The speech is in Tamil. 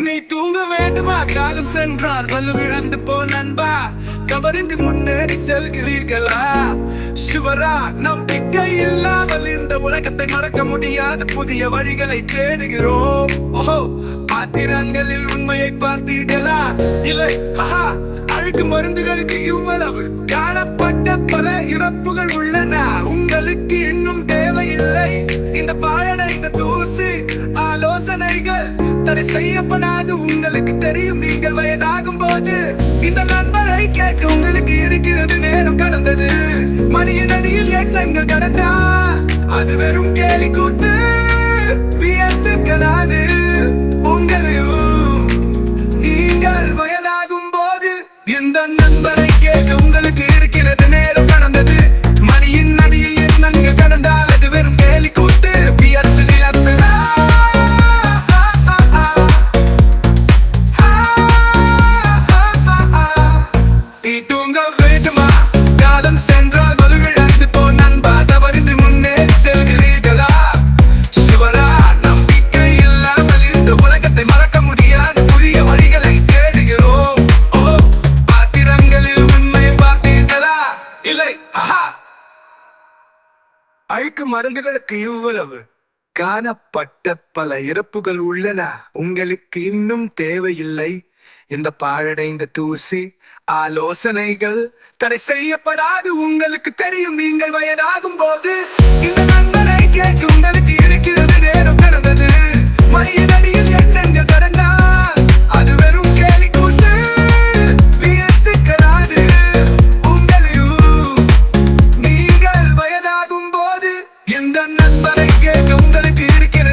நீ தூங்க வேண்டுமா? காலம் சென்றால் வலுவிழந்து போ நண்பா. கவரின்றி முன்னேறி செல்கிறீர்களா? சிவரா, நம்பிக்கை இல்லாமல் இந்த உலகத்தை மறக்க முடியாத புதிய வழிகளை தேடுகிறோம். ஓஹோ, பாத்திரங்களில் உண்மையை பார்த்தீர்களா? இல்லை, ஆஹா, அழுக்கு மருந்துகளுக்கு இவ்வளவு காணப்பட்ட பல இறப்புகள் உள்ளன. உங்களுக்கு இன்னும் தேவையில்லை இந்த பாழடைந்த தூசு ஆலோசனைகள். தடை செய்யப்படாது, உங்களுக்கு தெரியும். நீங்கள் வயதாகும் போது இந்த நண்பரை கேட்க உங்களுக்கு இருக்கிறது. நேரம் கடந்தது, மணியின் அடியில் எண்ணங்கள் கடந்தா அது வெறும் கேலி கூத்து. வியர்த்துக்கலாது உங்களையும். நீங்கள் வயதாகும் போது இந்த நண்பரை கேட்க உங்களுக்கு இருக்கிறது. நேரம் கடந்தது, மணியின் அடியில் எண்ணங்கள் கடந்தால் அது வெறும் கேலி கூத்து. வியர்த்துக்கலா. அழுக்கு மருந்துகளுக்கு இவ்வளவு காணப்பட்ட பல இறப்புகள் உள்ளன. உங்களுக்கு இன்னும் தேவையில்லை இந்த பாழடைந்த தூசி ஆலோசனைகள். தடை செய்யப்படாது, உங்களுக்கு தெரியும். நீங்கள் வயதாகும் போது இந்த நண்பனை கேட்க உங்களுக்கு இருக்கிறது. நேரம் கடந்தது, மணியின் அடியில் எண்ணங்கள் கடந்தால் அது வெறும் கேலி கூத்து. வியர்த்துக்கலாது உங்களையும். நீங்கள் வயதாகும் போது இந்த நண்பரை கேட்க உங்களுக்கு இருக்கிறது.